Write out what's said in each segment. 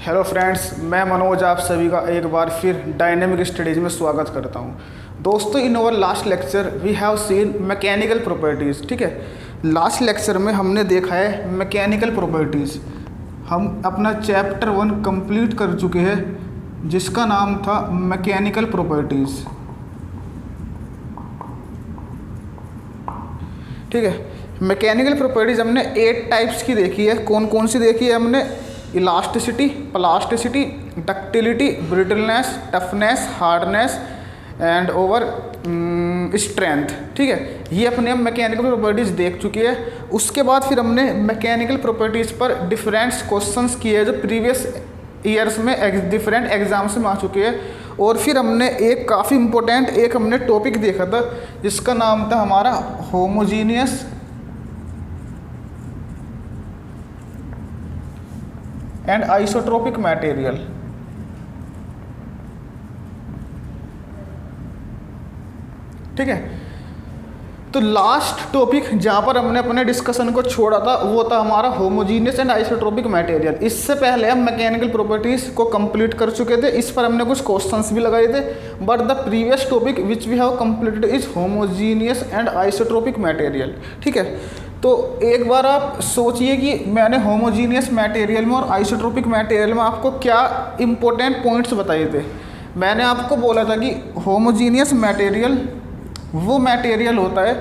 Hello friends, मैं मनोज आप सभी का एक बार फिर डायनेमिक स्टडीज़ में स्वागत करता हूं। दोस्तों, in over last lecture we have seen mechanical properties. ठीक है, लास्ट लेक्चर में हमने देखा है मैकेनिकल प्रॉपर्टीज़। हम अपना चैप्टर 1 कंप्लीट कर चुके हैं जिसका नाम था मैकेनिकल प्रॉपर्टीज़। ठीक है, मैकेनिकल प्रॉपर्टीज़ हमने 8 टाइप्स की देखी है। कौन कौन सी देखी है हमने? Elasticity, plasticity, ductility, brittleness, toughness, hardness and over strength. ठीक है, ये अपने हम मैकेनिकल प्रॉपर्टीज़ देख चुके हैं। उसके बाद फिर हमने मैकेनिकल प्रॉपर्टीज़ पर डिफरेंट क्वेश्चंस किए जो प्रीवियस ईयर्स में डिफरेंट एग्जाम्स में आ चुके हैं। और फिर हमने एक काफ़ी इम्पोर्टेंट हमने टॉपिक देखा था जिसका नाम था हमारा होमोजीनियस एंड आइसोट्रोपिक मटेरियल। ठीक है, तो लास्ट टॉपिक जहाँ पर हमने अपने डिस्कशन को छोड़ा था वो था हमारा होमोजीनियस एंड आइसोट्रोपिक मटेरियल। इससे पहले हम मैकेनिकल प्रॉपर्टीज को कंप्लीट कर चुके थे। इस पर हमने कुछ क्वेश्चंस भी लगाए थे, but the previous topic which we have completed is homogeneous and isotropic material. ठीक है, तो एक बार आप सोचिए कि मैंने होमोजीनियस मटेरियल में और आइसोट्रोपिक मटेरियल में आपको क्या इंपॉर्टेंट पॉइंट्स बताए थे। मैंने आपको बोला था कि होमोजीनियस मटेरियल वो मटेरियल होता है,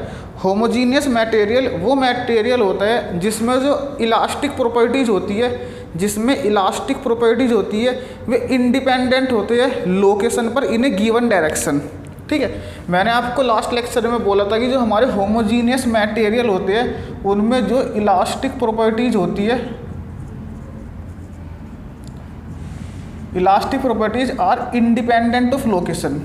होमोजीनियस मटेरियल वो मटेरियल होता है जिसमें जो इलास्टिक प्रॉपर्टीज़ होती है, जिसमें इलास्टिक प्रॉपर्टीज़ होती है वे इंडिपेंडेंट होते हैं लोकेशन पर इन ए गिवन डायरेक्शन। ठीक है, मैंने आपको लास्ट लेक्चर में बोला था कि जो हमारे होमोजीनियस मटेरियल होते हैं उनमें जो इलास्टिक प्रॉपर्टीज होती है, elastic properties are independent of location.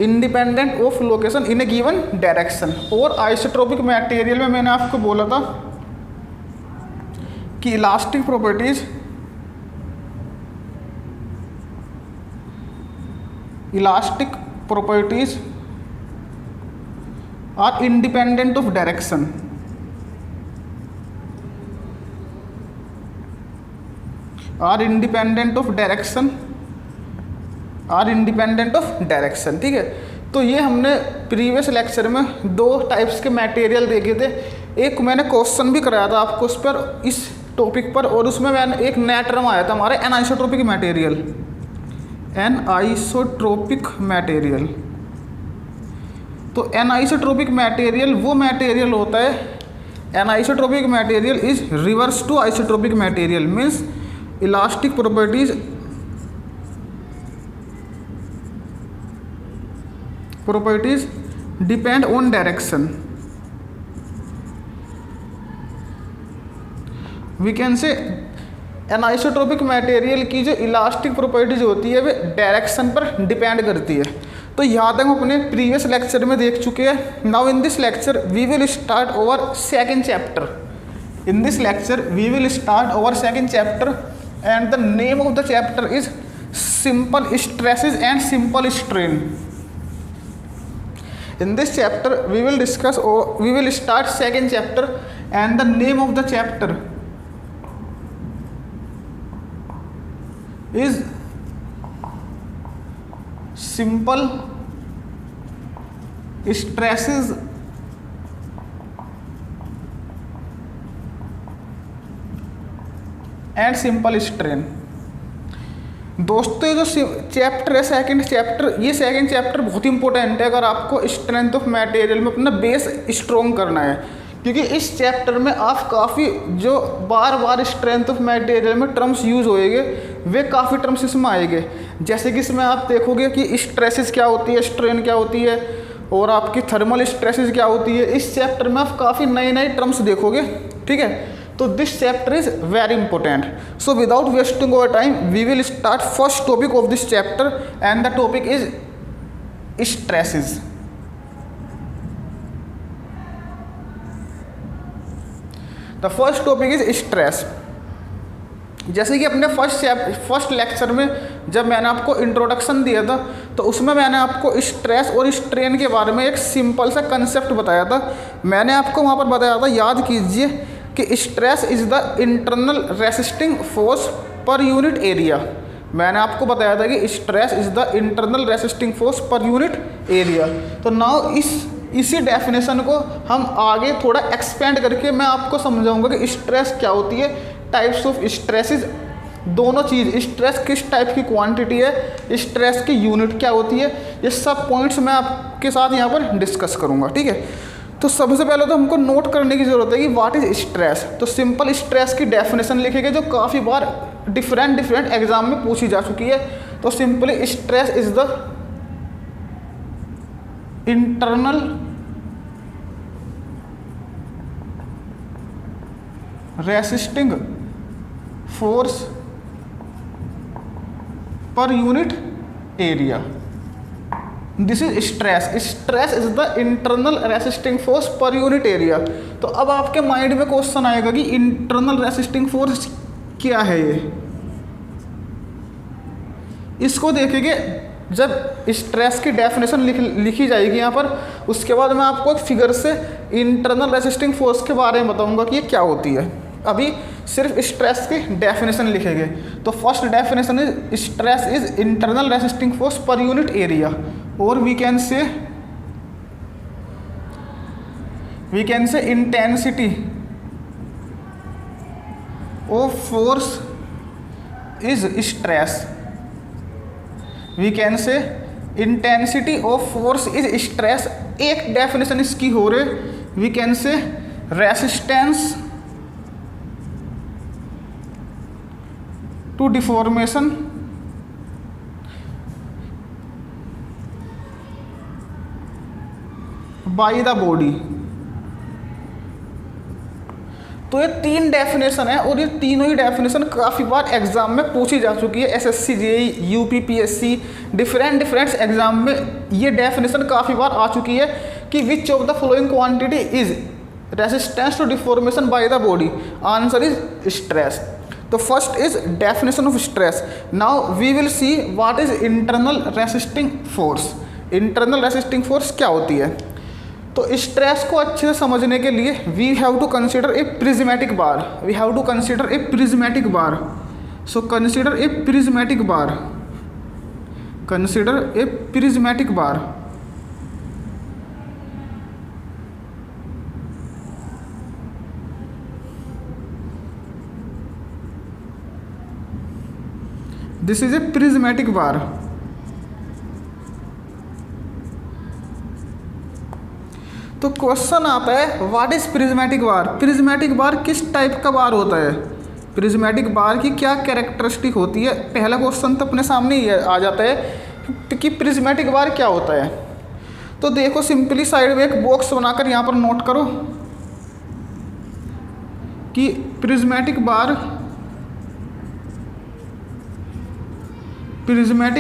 Independent of location in a given direction. और आइसोट्रोपिक मटेरियल में मैंने आपको बोला था कि elastic properties are independent of direction. ठीक है, तो ये हमने प्रीवियस लेक्चर में 2 टाइप्स के मटेरियल देखे थे। एक मैंने क्वेश्चन भी कराया था आपको उस पर, इस टॉपिक पर, और उसमें मैंने एक नया टर्म आया था हमारे एनाइसोट्रोपिक मटेरियल। एनाइसोट्रोपिक मटेरियल, तो एनाइसोट्रोपिक मटेरियल वो मटेरियल होता है, anisotropic material is reverse to isotropic material, means elastic properties depend on direction. We can say anisotropic material की जो इलास्टिक प्रॉपर्टीज होती है वे डायरेक्शन पर डिपेंड करती है। तो यहाँ तक हम अपने प्रीवियस लेक्चर में देख चुके हैं। Now in this lecture we will start over second chapter. In this lecture we will start over second chapter and the name of the chapter is simple stresses and simple strain. In this chapter we will start second chapter and the name of the chapter is simple stresses and simple strain। दोस्तों, ये जो chapter है second chapter, ये second chapter बहुत important है अगर आपको strength of material में अपना बेस स्ट्रॉन्ग करना है, क्योंकि इस चैप्टर में आप काफ़ी जो बार बार स्ट्रेंथ ऑफ मटेरियल में टर्म्स यूज़ होएंगे वे काफ़ी टर्म्स इसमें आएंगे। जैसे कि इसमें आप देखोगे कि स्ट्रेसेस क्या होती है, स्ट्रेन क्या होती है, और आपकी थर्मल स्ट्रेसेस क्या होती है। इस चैप्टर में आप काफ़ी नए नए टर्म्स देखोगे। ठीक है, तो this chapter is very important. So without wasting over time we will start first topic of this chapter and the topic is stresses. The first topic is stress. जैसे कि अपने फर्स्ट लेक्चर में जब मैंने आपको इंट्रोडक्शन दिया था तो उसमें मैंने आपको स्ट्रेस और स्ट्रेन के बारे में एक सिंपल सा कंसेप्ट बताया था। मैंने आपको वहाँ पर बताया था, याद कीजिए, कि stress is the internal resisting force per unit area. मैंने आपको बताया था कि stress is the internal resisting force per unit area. तो नाउ इसी डेफिनेशन को हम आगे थोड़ा एक्सपेंड करके मैं आपको समझाऊंगा कि स्ट्रेस क्या होती है, टाइप्स ऑफ स्ट्रेसेस, दोनों चीज़, स्ट्रेस किस टाइप की क्वांटिटी है, स्ट्रेस की यूनिट क्या होती है, ये सब पॉइंट्स मैं आपके साथ यहाँ पर डिस्कस करूँगा। ठीक है, तो सबसे पहले तो हमको नोट करने की ज़रूरत है कि व्हाट इज़ स्ट्रेस। तो सिंपल स्ट्रेस की डेफिनेशन लिखेंगे जो काफ़ी बार डिफरेंट एग्जाम में पूछी जा चुकी है। तो simply stress is the internal resisting force per unit area. This is stress. Stress is the internal resisting force per unit area. तो अब आपके माइंड में क्वेश्चन आएगा कि इंटरनल रेसिस्टिंग फोर्स क्या है ये। इसको देखेंगे जब स्ट्रेस की डेफिनेशन लिखी जाएगी यहाँ पर, उसके बाद मैं आपको एक फिगर से इंटरनल रेसिस्टिंग फोर्स के बारे में बताऊंगा कि ये क्या होती है। अभी सिर्फ स्ट्रेस की डेफिनेशन लिखेंगे। तो first definition is stress is internal resisting force per unit area, और we can say intensity of force is stress. We can say intensity of force is stress. एक डेफिनेशन इसकी हो रही, we can say resistance to deformation by the body. तो ये तीन definition है, और ये तीनों ही डेफिनेशन काफ़ी बार एग्जाम में पूछी जा चुकी है। SSC, JEE, UPPSC, different exam में ये डेफिनेशन काफ़ी बार आ चुकी है कि which of the following quantity is resistance to deformation by the body. Answer is stress. तो first is definition of stress. Now we will see what is internal resisting force. Internal resisting force क्या होती है। तो stress को अच्छे से समझने के लिए we have to consider a prismatic bar. We have to consider a prismatic bar. So consider a prismatic bar. Consider a prismatic bar. This is a prismatic bar. तो क्वेश्चन आता है what is prismatic bar. Prismatic bar किस type का बार होता है, prismatic bar की क्या characteristic होती है। पहला क्वेश्चन तो अपने सामने ही आ जाता है कि प्रिज्मेटिक बार क्या होता है। तो देखो सिंपली साइड में एक बॉक्स बनाकर यहाँ पर नोट करो कि prismatic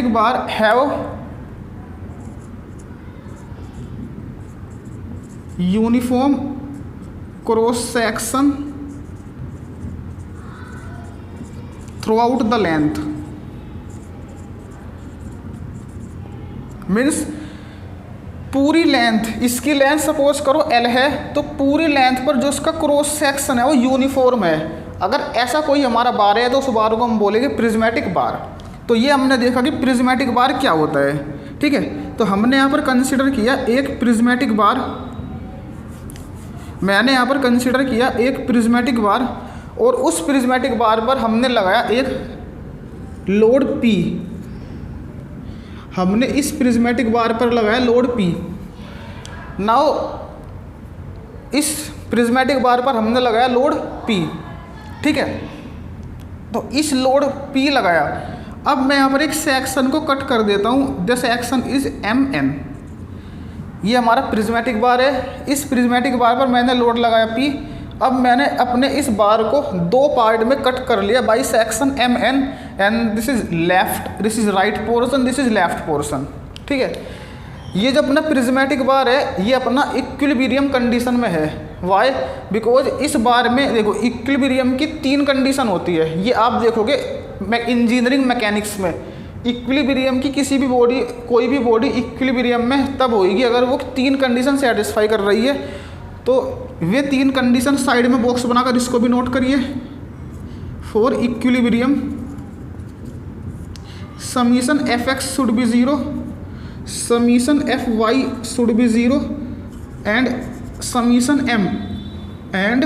bar have uniform cross section through out the length. Means पूरी लेंथ, इसकी लेंथ सपोज करो L है, तो पूरी लेंथ पर जो उसका क्रॉस सेक्शन है वो यूनिफॉर्म है। अगर ऐसा कोई हमारा बार है तो उस बार को हम बोलेंगे प्रिज्मेटिक बार। तो ये हमने देखा कि प्रिज्मेटिक बार क्या होता है। ठीक है, तो हमने यहाँ पर कंसिडर किया एक प्रिज्मेटिक बार। मैंने यहाँ पर कंसिडर किया एक प्रिज्मेटिक बार, और उस प्रिज्मेटिक बार पर हमने लगाया एक लोड P। हमने इस प्रिज्मेटिक बार पर लगाया लोड P। नाउ इस प्रिज्मेटिक बार पर हमने लगाया लोड P। ठीक है, तो इस लोड P लगाया। अब मैं यहाँ पर एक सेक्शन को कट कर देता हूँ। The section is MN। ये हमारा प्रिज्मेटिक बार है। इस प्रिज्मेटिक बार पर मैंने लोड लगाया P। अब मैंने अपने इस बार को दो पार्ट में कट कर लिया by section MN, and this is left, this is right portion, this is left portion. ठीक है, ये जो अपना प्रिज्मेटिक बार है ये अपना इक्विलिब्रियम कंडीशन में है। वाई? बिकॉज इस बार में देखो इक्विलिब्रियम की तीन कंडीशन होती है। ये आप देखोगे इंजीनियरिंग मैकेनिक्स में इक्विलिब्रियम की किसी भी बॉडी, कोई भी बॉडी इक्विलिब्रियम में तब होगी अगर वो 3 कंडीशन सेटिस्फाई कर रही है। तो वे 3 कंडीशन साइड में बॉक्स बनाकर इसको भी नोट करिए। For equilibrium summation f x should be 0, summation f y should be 0 and summation m and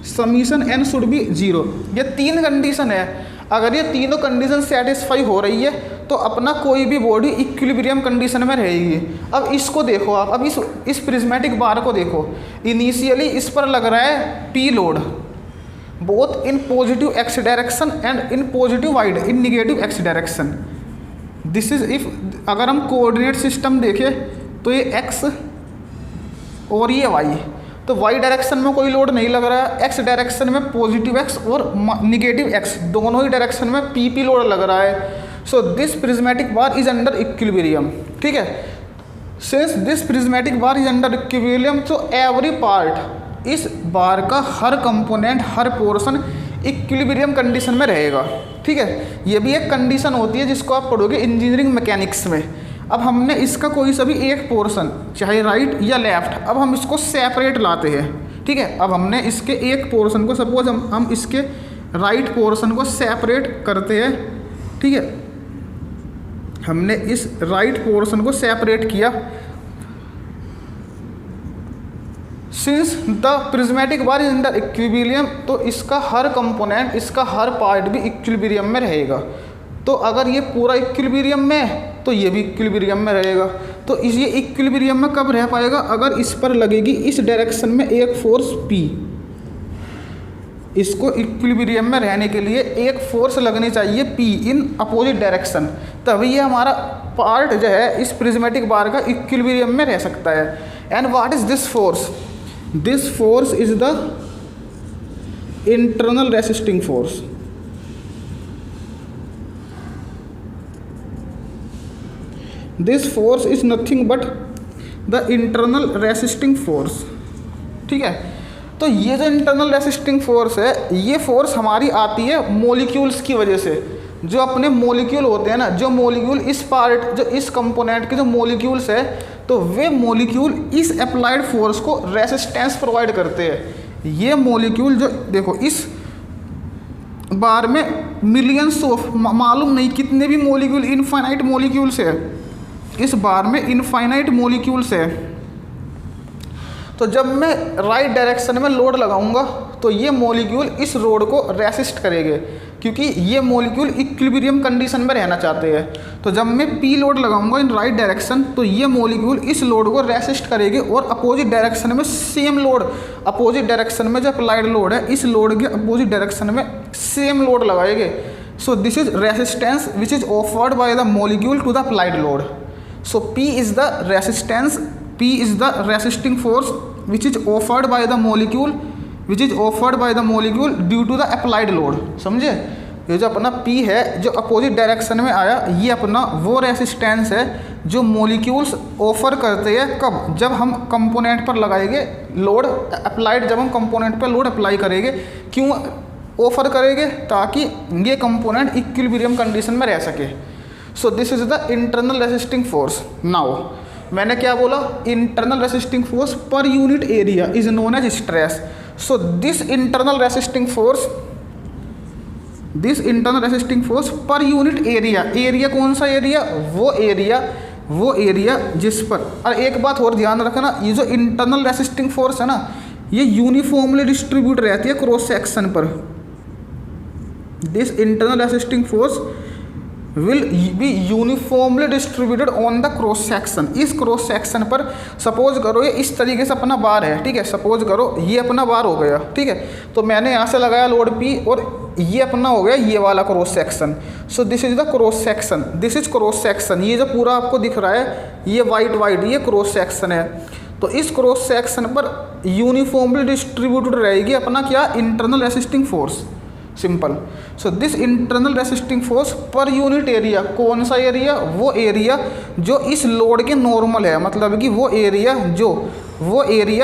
summation n should be 0। ये 3 कंडीशन है। अगर ये तीनों कंडीशन सेटिस्फाई हो रही है तो अपना कोई भी बॉडी इक्विलिब्रियम कंडीशन में रहेगी। अब इसको देखो आप, अब इस प्रिज्मेटिक बार को देखो। इनिशियली इस पर लग रहा है p load, both in positive x direction and in positive y in negative x direction. This is if अगर हम कोऑर्डिनेट सिस्टम देखें तो ये एक्स और ये वाई, तो वाई डायरेक्शन में कोई लोड नहीं लग रहा है, एक्स डायरेक्शन में पॉजिटिव एक्स और निगेटिव एक्स दोनों ही डायरेक्शन में पी लोड लग रहा है। So this prismatic bar is under equilibrium. ठीक है, since this prismatic bar is under equilibrium तो एवरी पार्ट, इस बार का हर कंपोनेंट, हर पोर्शन इक्विलिब्रियम कंडीशन में रहेगा। ठीक है, ये भी एक कंडीशन होती है जिसको आप पढ़ोगे इंजीनियरिंग मैकेनिक्स में। अब हमने इसका कोई सा भी एक पोर्शन, चाहे राइट या लेफ्ट, अब हम इसको सेपरेट लाते हैं। ठीक है, अब हमने इसके एक पोर्शन को, सपोज हम इसके राइट पोर्शन को सेपरेट करते हैं। ठीक है, हमने इस राइट पोर्शन को सेपरेट किया। Since the prismatic bar is under equilibrium, तो इसका हर कंपोनेंट, इसका हर पार्ट भी इक्विलिब्रियम में रहेगा। तो अगर ये पूरा इक्विलिब्रियम में है तो ये भी इक्विलिब्रियम में रहेगा। तो ये इक्विलिब्रियम में कब रह पाएगा? अगर इस पर लगेगी इस डायरेक्शन में एक फोर्स P। इसको इक्विलिब्रियम में रहने के लिए एक फोर्स लगनी चाहिए P इन अपोजिट डायरेक्शन, तभी ये हमारा पार्ट जो है इस प्रिज्मेटिक बार का इक्विलिब्रियम में रह सकता है। And what is this force? This force is the internal resisting force. This force is nothing but the internal resisting force. ठीक है, तो ये जो इंटरनल रेसिस्टिंग फोर्स है, ये फोर्स हमारी आती है मॉलिक्यूल्स की वजह से। जो अपने मॉलिक्यूल होते हैं ना, जो मॉलिक्यूल इस पार्ट, जो इस कंपोनेंट के जो मॉलिक्यूल्स है, तो वे मॉलिक्यूल इस अप्लाइड फोर्स को रेसिस्टेंस प्रोवाइड करते हैं। ये मॉलिक्यूल जो देखो इस बार में मिलियंस ऑफ, मालूम नहीं कितने भी मॉलिक्यूल, इनफाइनाइट मॉलिक्यूल्स है इस बार में, इनफाइनाइट मॉलिक्यूल्स है। तो जब मैं राइट डायरेक्शन में लोड लगाऊंगा तो ये मॉलिक्यूल इस लोड को रेसिस्ट करेंगे, क्योंकि ये मॉलिक्यूल इक्विलिब्रियम कंडीशन में रहना चाहते हैं। तो जब मैं P लोड लगाऊंगा इन राइट डायरेक्शन तो ये मॉलिक्यूल इस लोड को रेसिस्ट करेंगे और अपोजिट डायरेक्शन में सेम लोड, अपोजिट डायरेक्शन में जो अप्लाइड लोड है, इस लोड के अपोजिट डायरेक्शन में सेम लोड लगाएंगे। So this is resistance which is offered by the molecule to the applied load. So P is the resistance, P is the resisting force which is offered by the molecule, which is offered by the molecule due to the applied load। समझे? ये जो अपना P है जो opposite direction में आया, ये अपना वो रेसिस्टेंस है जो मॉलिक्यूल्स ऑफर करते हैं। कब? जब हम कंपोनेंट पर लगाएंगे लोड अप्लाइड, जब हम कंपोनेंट पर लोड अप्लाई करेंगे। क्यों ऑफर करेंगे? ताकि ये कंपोनेंट इक्विलिब्रियम कंडीशन में रह सके। So this is the internal resisting force. Now मैंने क्या बोला? Internal resisting force per unit area is known as stress. So this internal resisting force, this internal resisting force per unit area, area कौन सा area? वो area जिस पर, और एक बात और ध्यान रखना, ये जो इंटरनल रेसिस्टिंग फोर्स है ना, ये यूनिफॉर्मली डिस्ट्रीब्यूट रहती है क्रॉस सेक्शन पर। This internal resisting force will be uniformly distributed on the cross section। इस क्रॉस सेक्शन पर सपोज करो ये इस तरीके से अपना बार है। ठीक है, सपोज करो ये अपना बार हो गया। ठीक है, तो मैंने यहाँ से लगाया लोड P और ये अपना हो गया ये वाला cross section. So this is the cross section, this is cross section. ये जो पूरा आपको दिख रहा है ये वाइट ये क्रॉस सेक्शन है। तो इस क्रॉस सेक्शन पर यूनिफॉर्मली डिस्ट्रीब्यूटेड रहेगी अपना क्या? Internal resisting force. Simple. So this internal resisting force per unit area, कौन सा एरिया? वो एरिया जो इस लोड के नॉर्मल है, मतलब कि वो एरिया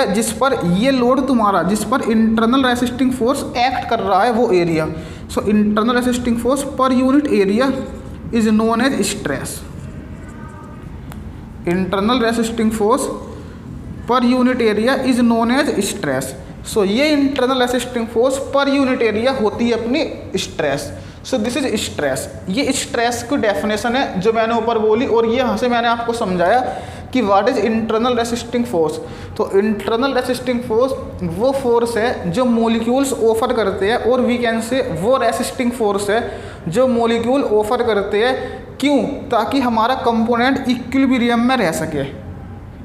जिस पर ये लोड तुम्हारा, जिस पर इंटरनल रेसिस्टिंग फोर्स एक्ट कर रहा है, वो area. So internal resisting force per unit area is known as stress. Internal resisting force per unit area is known as stress. So ये internal resisting force per unit area होती है अपनी stress. So this is stress. ये stress की definition है जो मैंने ऊपर बोली, और ये यहाँ से मैंने आपको समझाया कि what is internal resisting force. तो इंटरनल रेसिस्टिंग फोर्स वो फोर्स है जो मॉलिक्यूल्स ऑफर करते हैं, और वी कैन से वो रेसिस्टिंग फोर्स है जो मॉलिक्यूल ऑफर करते हैं। क्यों? ताकि हमारा कंपोनेंट इक्विलिब्रियम में रह सके।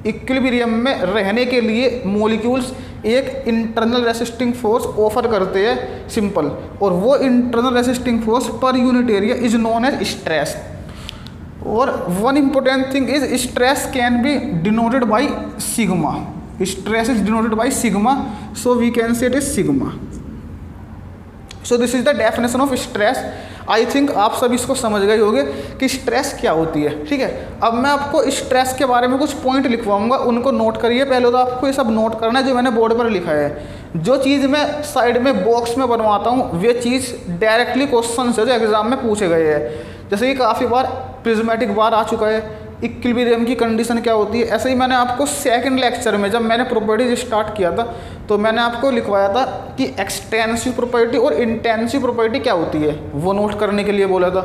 इक्विलिब्रियम में रहने के लिए मॉलिक्यूल्स एक इंटरनल रेसिस्टिंग फोर्स ऑफर करते हैं, सिंपल। और वो internal resisting force per unit area is known as stress. और one important thing is stress can be denoted by sigma. Stress is denoted by sigma, so we can say it is sigma. So this is the definition of stress. I think आप सब इसको समझ गए होंगे कि stress क्या होती है। ठीक है, अब मैं आपको स्ट्रेस के बारे में कुछ पॉइंट लिखवाऊंगा, उनको नोट करिए। पहले तो आपको ये सब नोट करना है जो मैंने बोर्ड पर लिखा है। जो चीज़ मैं साइड में बॉक्स में बनवाता हूँ वे चीज़ डायरेक्टली क्वेश्चन से जो एग्जाम में पूछे गए हैं। जैसे कि काफ़ी बार प्रिज्मेटिक बार आ चुका है, इक्विलिब्रियम की कंडीशन क्या होती है। ऐसे ही मैंने आपको सेकंड लेक्चर में जब मैंने प्रॉपर्टीज स्टार्ट किया था तो मैंने आपको लिखवाया था कि एक्सटेंसिव प्रॉपर्टी और इंटेंसिव प्रॉपर्टी क्या होती है, वो नोट करने के लिए बोला था।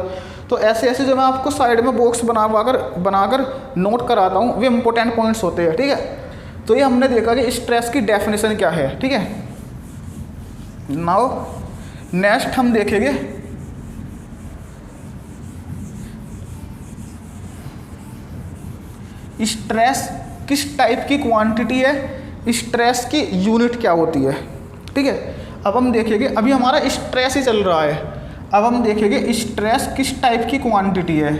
तो ऐसे ऐसे जो मैं आपको साइड में बॉक्स बनाकर नोट कराता हूँ वे इंपॉर्टेंट पॉइंट्स होते हैं। ठीक है, तो ये हमने देखा कि स्ट्रेस की डेफिनेशन क्या है। ठीक है, नाउ नेक्स्ट हम देखेंगे स्ट्रेस किस टाइप की क्वांटिटी है, स्ट्रेस की यूनिट क्या होती है। ठीक है, अब हम देखेंगे, अभी हमारा स्ट्रेस ही चल रहा है, अब हम देखेंगे स्ट्रेस किस टाइप की क्वांटिटी है।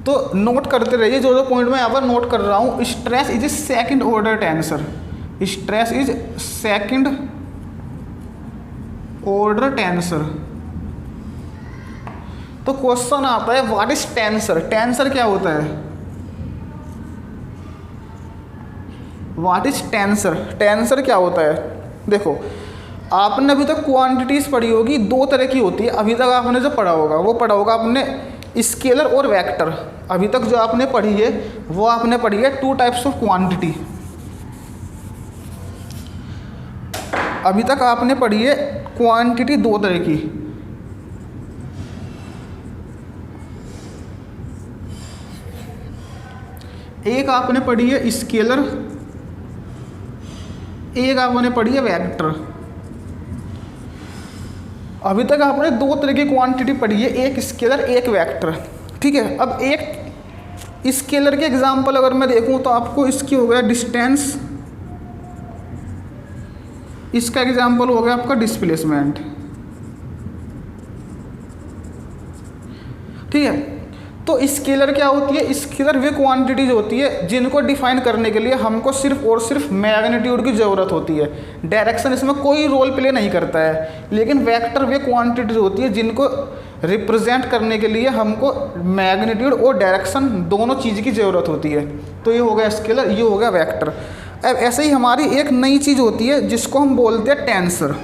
तो नोट करते रहिए जो जो पॉइंट मैं यहाँ पर नोट कर रहा हूँ। Stress is a second order tensor. Stress is second order tensor. तो क्वेश्चन आता है व्हाट इज टेंसर। टेंसर क्या होता है? What is tensor? टेंसर क्या होता है? देखो, आपने अभी तक क्वांटिटीज पढ़ी होगी, दो तरह की होती है। अभी तक आपने जो पढ़ा होगा वो पढ़ा होगा आपने स्केलर और वेक्टर। अभी तक जो आपने पढ़ी है वो आपने पढ़ी है टू टाइप्स ऑफ क्वांटिटी। अभी तक आपने पढ़ी है क्वांटिटी दो तरह की, एक आपने पढ़ी है स्केलर, एक आपने पढ़ी है वेक्टर। अभी तक आपने दो तरह की क्वांटिटी पढ़ी है, एक स्केलर एक वेक्टर। ठीक है, अब एक स्केलर के एग्जांपल अगर मैं देखूं तो आपको इसकी हो गया डिस्टेंस, इसका एग्जांपल हो गया आपका डिस्प्लेसमेंट। ठीक है, तो स्केलर क्या होती है? स्केलर वे क्वांटिटीज होती है जिनको डिफाइन करने के लिए हमको सिर्फ और सिर्फ मैग्नीट्यूड की ज़रूरत होती है, डायरेक्शन इसमें कोई रोल प्ले नहीं करता है। लेकिन वेक्टर वे क्वांटिटीज होती है जिनको रिप्रेजेंट करने के लिए हमको मैग्नीट्यूड और डायरेक्शन दोनों चीज़ की ज़रूरत होती है। तो ये हो गया स्केलर, ये हो गया वेक्टर। अब ऐसे ही हमारी एक नई चीज़ होती है जिसको हम बोलते हैं tensor.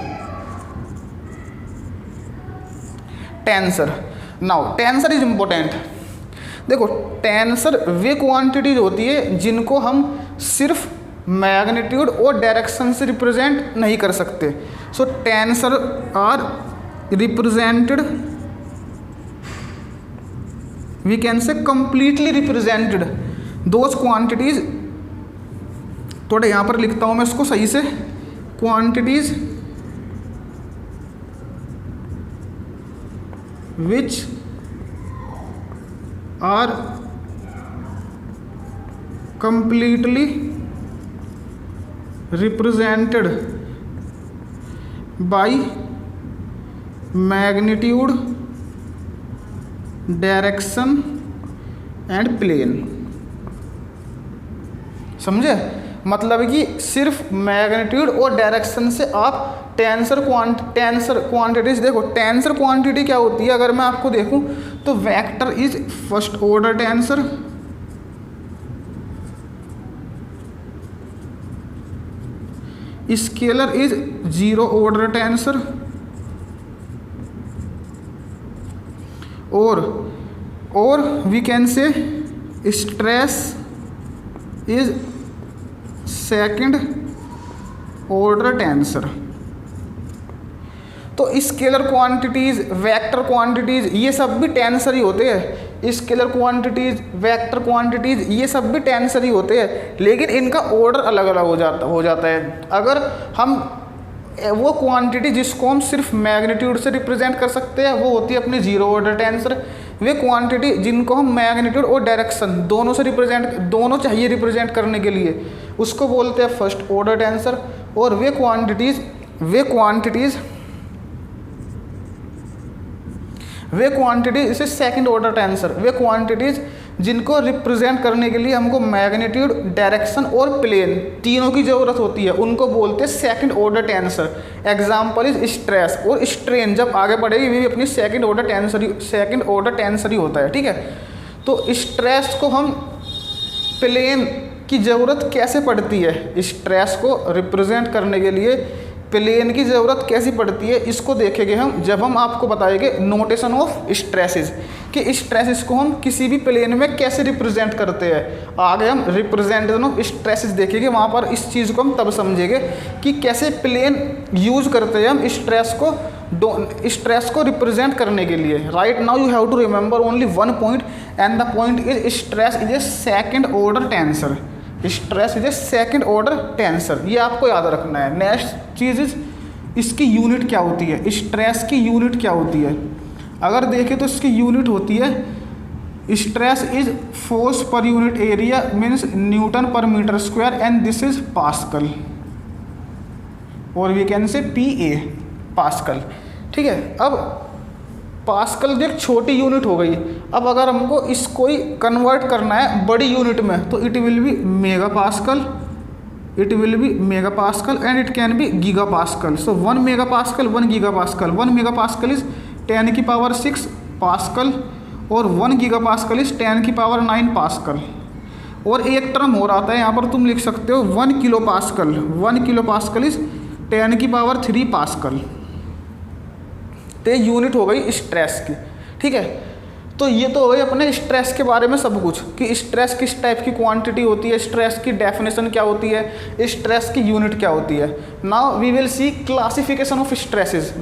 Tensor, now tensor is important. देखो, टेंसर वे क्वांटिटीज होती है जिनको हम सिर्फ मैग्नीट्यूड और डायरेक्शन से रिप्रेजेंट नहीं कर सकते। So tensor are represented, we can say completely represented those quantities. थोड़ा यहाँ पर लिखता हूँ मैं इसको सही से, quantities which are completely represented by magnitude, direction and plane। समझे? मतलब कि सिर्फ मैग्नीट्यूड और डायरेक्शन से आप टेंसर क्वांटिटीज। देखो, टेंसर क्वांटिटी क्या होती है अगर मैं आपको देखूं तो vector is first order tensor, scalar is zero order tensor, और we can say stress is second order tensor. तो स्केलर क्वांटिटीज़, वेक्टर क्वांटिटीज़, ये सब भी टेंसर ही होते हैं। स्केलर क्वांटिटीज़, वेक्टर क्वांटिटीज़, ये सब भी टेंसर ही होते हैं, लेकिन इनका ऑर्डर अलग अलग हो जाता है। अगर हम वो क्वांटिटी जिसको हम सिर्फ मैग्नीट्यूड से रिप्रेजेंट कर सकते हैं वो होती है अपनी जीरो ऑर्डर टेंसर। वे क्वांटिटी जिनको हम मैग्नीट्यूड और डायरेक्शन दोनों से दोनों चाहिए रिप्रेजेंट करने के लिए, उसको बोलते हैं फर्स्ट ऑर्डर टेंसर। और वे क्वांटिटीज इसे सेकंड ऑर्डर टेंसर। वे क्वांटिटीज जिनको रिप्रेजेंट करने के लिए हमको मैग्नीट्यूड, डायरेक्शन और प्लेन तीनों की ज़रूरत होती है, उनको बोलते हैं second order tensor. Example is stress और स्ट्रेन। जब आगे बढ़ेगी वे भी अपनी सेकंड ऑर्डर टेंसर ही होता है, ठीक है। तो स्ट्रेस को हम प्लेन की ज़रूरत कैसे पड़ती है, स्ट्रेस को रिप्रेजेंट करने के लिए प्लेन की ज़रूरत कैसी पड़ती है, इसको देखेंगे हम जब हम आपको बताएंगे नोटेशन ऑफ स्ट्रेसेस, कि स्ट्रेसेस को हम किसी भी प्लेन में कैसे रिप्रेजेंट करते हैं। आगे हम रिप्रेजेंटेशन ऑफ स्ट्रेसेस देखेंगे, वहाँ पर इस चीज़ को हम तब समझेंगे कि कैसे प्लेन यूज करते हैं हम स्ट्रेस को रिप्रेजेंट करने के लिए। Right now you have to remember only one point, and the point is stress is a second order tensor. Stress is a second order tensor, ये आपको याद रखना है। नेक्स्ट चीज़ इज इसकी यूनिट क्या होती है, स्ट्रेस की यूनिट क्या होती है। अगर देखें तो इसकी यूनिट होती है stress is force per unit area means newton per metre square and this is pascal, और we can say PA pascal, ठीक है। अब पास्कल जो एक छोटी यूनिट हो गई, अब अगर हमको इसको ही कन्वर्ट करना है बड़ी यूनिट में तो it will be mega pascal, and it can B giga pascal. So 1 mega pascal 1 giga pascal, 1 mega pascal is 10 की पावर 6 पास्कल और 1 गीगा पास्कल इज 10 की पावर 9 पास्कल। और एक टर्म हो रहा था यहाँ पर, तुम लिख सकते हो 1 kilo pascal, 1 kilo pascal is 10 की पावर 3 पास्कल। तो यूनिट हो गई स्ट्रेस की, ठीक है। तो ये तो हो गई अपने स्ट्रेस के बारे में सब कुछ, कि स्ट्रेस किस टाइप की क्वांटिटी होती है, स्ट्रेस की डेफिनेशन क्या होती है, स्ट्रेस की यूनिट क्या होती है। Now we will see classification of stresses.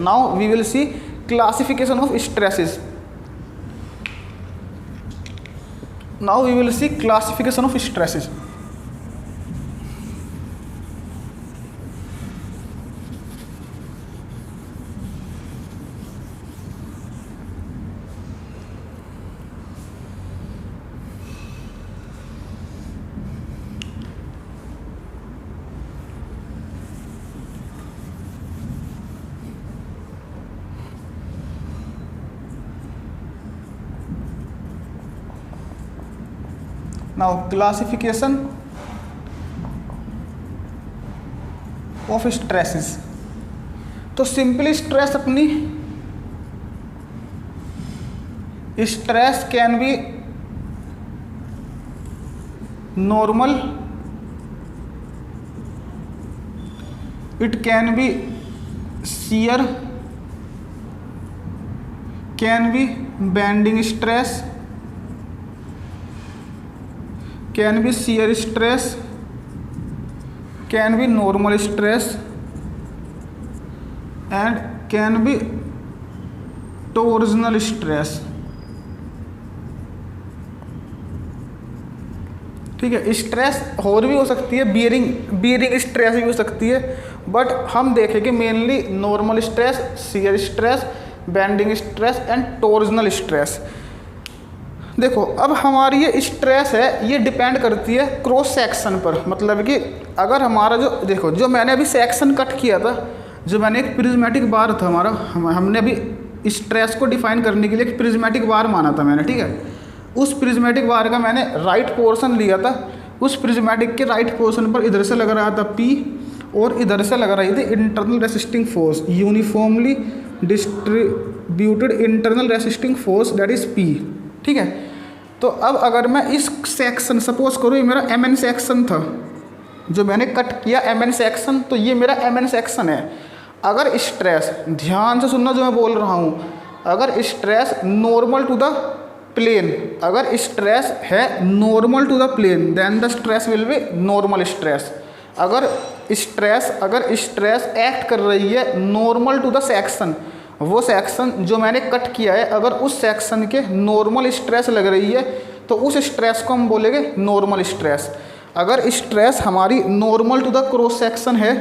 Now classification of stresses। तो सिंपली स्ट्रेस अपनी stress can be normal, it can be shear, can be bending stress, can be shear stress, can be normal stress and can be torsional stress, ठीक है। Stress और भी हो सकती है, bearing stress भी हो सकती है, बट हम देखेंगे mainly normal stress, shear stress, bending stress and torsional stress. देखो अब हमारी ये स्ट्रेस है, ये डिपेंड करती है क्रॉस सेक्शन पर। मतलब कि अगर हमारा जो मैंने अभी सेक्शन कट किया था, जो मैंने एक प्रिज्मेटिक बार था हमारा, हमने अभी स्ट्रेस को डिफाइन करने के लिए एक प्रिज्मेटिक बार माना था मैंने, ठीक है। उस प्रिज्मेटिक बार का मैंने राइट पोर्शन लिया था, उस प्रिज्मेटिक के राइट पोर्शन पर इधर से लग रहा था P और इधर से लग रही थी internal resisting force, uniformly distributed internal resisting force, that is P, ठीक है। तो अब अगर मैं इस सेक्शन, सपोज करो ये मेरा MN सेक्शन था जो मैंने कट किया, MN सेक्शन, तो ये मेरा MN सेक्शन है। अगर स्ट्रेस, ध्यान से सुनना जो मैं बोल रहा हूँ, अगर stress normal to the plane, अगर स्ट्रेस है normal to the plane then the stress will be normal stress. अगर स्ट्रेस एक्ट कर रही है नॉर्मल टू द सेक्शन, वो सेक्शन जो मैंने कट किया है अगर उस सेक्शन के नॉर्मल स्ट्रेस लग रही है तो उस स्ट्रेस को हम बोलेंगे नॉर्मल स्ट्रेस। अगर स्ट्रेस हमारी normal to the cross section है,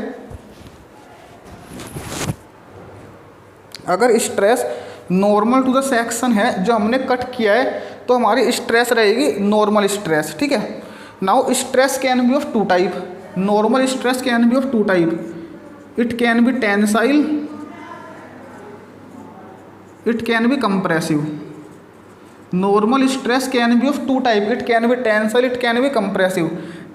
अगर stress normal to the section है जो हमने कट किया है तो हमारी स्ट्रेस रहेगी नॉर्मल स्ट्रेस। ठीक है। Now stress can be of two type, normal stress can be of two type, it can be tensile, it can be compressive. Normal stress can be of two type, it can be tensile, it can be compressive.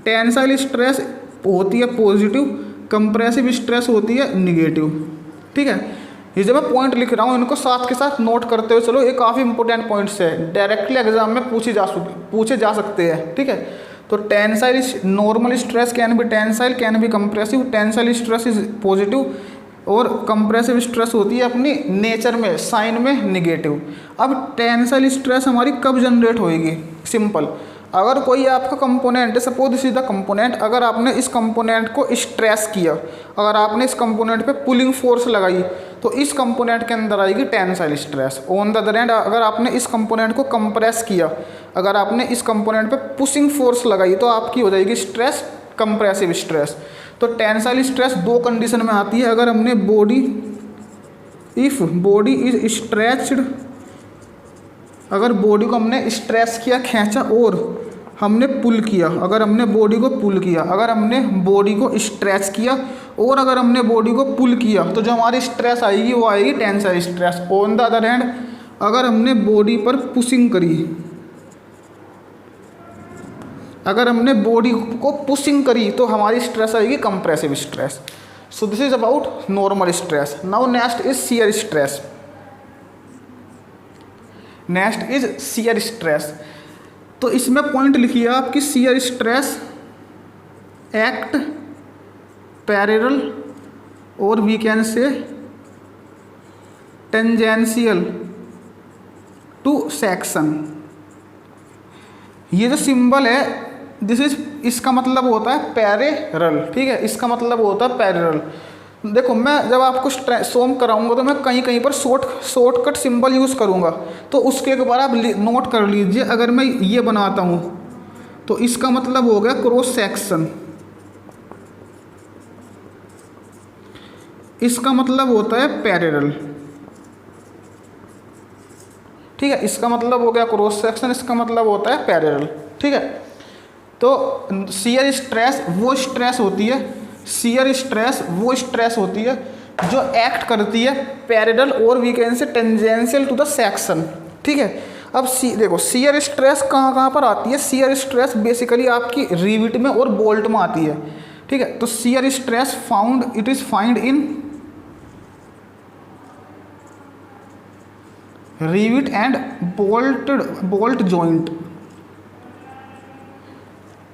Tensile stress होती है positive, compressive stress होती है negative. ठीक है। ये जो मैं point लिख रहा हूँ इनको साथ के साथ नोट करते हुए चलो, ये काफ़ी इंपॉर्टेंट पॉइंट्स है, डायरेक्टली एग्जाम में पूछे जा सकते हैं। ठीक है। तो tensile normal stress can be tensile, can be compressive. Tensile stress is positive और कंप्रेसिव स्ट्रेस होती है अपनी नेचर में, साइन में निगेटिव। अब टेंसाइल स्ट्रेस हमारी कब जनरेट होएगी? सिंपल, अगर कोई आपका कंपोनेंट है, suppose this is the component, अगर आपने इस कंपोनेंट को स्ट्रेस किया, अगर आपने इस कंपोनेंट पे पुलिंग फोर्स लगाई तो इस कंपोनेंट के अंदर आएगी tensile stress. On the other hand अगर आपने इस कंपोनेंट को कंप्रेस किया, अगर आपने इस कंपोनेंट पे पुशिंग फोर्स लगाई तो आपकी हो जाएगी स्ट्रेस कंप्रेसिव स्ट्रेस। तो टेंसाइल स्ट्रेस दो कंडीशन में आती है, अगर हमने इफ बॉडी इज स्ट्रेच्ड, अगर बॉडी को हमने स्ट्रेस किया, खींचा और हमने पुल किया, अगर हमने बॉडी को पुल किया, अगर हमने बॉडी को स्ट्रेच किया और अगर हमने बॉडी को पुल किया तो जो हमारी स्ट्रेस आएगी वो आएगी tensile stress. On the other hand अगर हमने बॉडी पर पुशिंग करी, अगर हमने बॉडी को पुशिंग करी तो हमारी स्ट्रेस आएगी compressive stress. So this is about normal stress. Now next is shear stress. Next is shear stress. तो इसमें पॉइंट लिखिए आपकी शियर स्ट्रेस एक्ट पैरेलल और we can say tangential to section. ये जो सिंबल है दिस इज, इसका मतलब होता है पैरेलल। ठीक है, इसका मतलब होता है पैरेलल। देखो मैं जब आपको सोम कराऊंगा तो मैं कहीं कहीं पर शॉर्टकट सिंबल यूज़ करूंगा, तो उसके एक बार आप नोट कर लीजिए। अगर मैं ये बनाता हूं तो इसका मतलब हो गया क्रॉस सेक्शन, इसका मतलब होता है पैरेलल। ठीक है, इसका मतलब हो गया क्रॉस सेक्शन, इसका मतलब होता है पैरेलल। ठीक है। तो शियर स्ट्रेस वो स्ट्रेस होती है, शियर स्ट्रेस वो स्ट्रेस होती है जो एक्ट करती है पैरेलल और we can say tangential to the section. ठीक है। अब देखो शियर स्ट्रेस कहाँ पर आती है? शियर स्ट्रेस बेसिकली आपकी रिविट में और बोल्ट में आती है। ठीक है। तो shear stress found, it is find in rivet and bolt joint.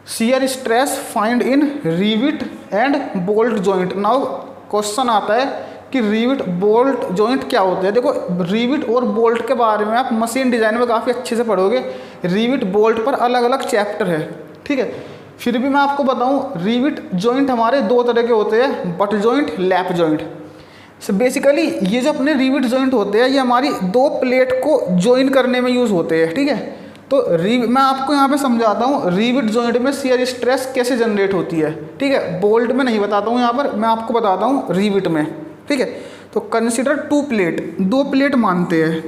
Shear stress find in rivet and bolt joint. Now question आता है कि रिविट बोल्ट जॉइंट क्या होते हैं? देखो रिविट और बोल्ट के बारे में आप मशीन डिज़ाइन में काफ़ी अच्छे से पढ़ोगे, रिविट बोल्ट पर अलग अलग चैप्टर है। ठीक है। फिर भी मैं आपको बताऊं, रिविट जॉइंट हमारे दो तरह के होते हैं, butt joint, lap joint. So basically ये जो अपने रिविट जॉइंट होते हैं ये हमारी दो प्लेट को जॉइन करने में यूज़ होते हैं। ठीक है। तो मैं आपको यहाँ पे समझाता हूँ रिविट जॉइंट में शियर स्ट्रेस कैसे जनरेट होती है। ठीक है। बोल्ट में नहीं बताता हूँ, यहाँ पर मैं आपको बताता हूँ रिविट में। ठीक है। तो कंसिडर टू प्लेट, दो प्लेट मानते हैं।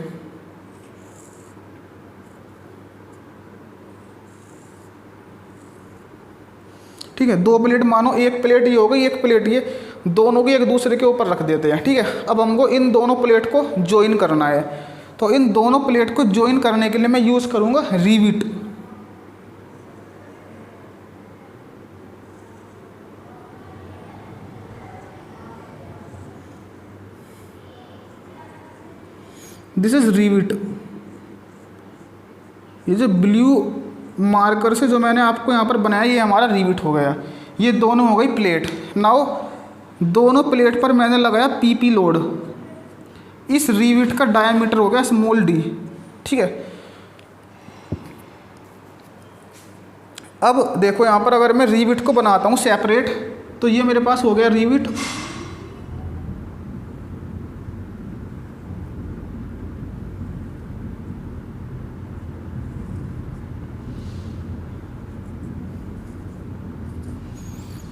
ठीक है, दो प्लेट मानो, एक प्लेट ये हो गई, एक प्लेट ये, दोनों को एक दूसरे के ऊपर रख देते हैं। ठीक है। अब हमको इन दोनों प्लेट को ज्वाइन करना है, तो इन दोनों प्लेट को ज्वाइन करने के लिए मैं यूज़ करूंगा रिविट। This is rivet. ये जो ब्लू मार्कर से जो मैंने आपको यहाँ पर बनाया ये हमारा रिविट हो गया। ये दोनों हो गई प्लेट। नाउ दोनों प्लेट पर मैंने लगाया पीपी लोड। इस रिविट का डायमीटर हो गया स्मॉल डी, ठीक है। अब देखो यहाँ पर अगर मैं रिविट को बनाता हूँ सेपरेट, तो ये मेरे पास हो गया रिविट,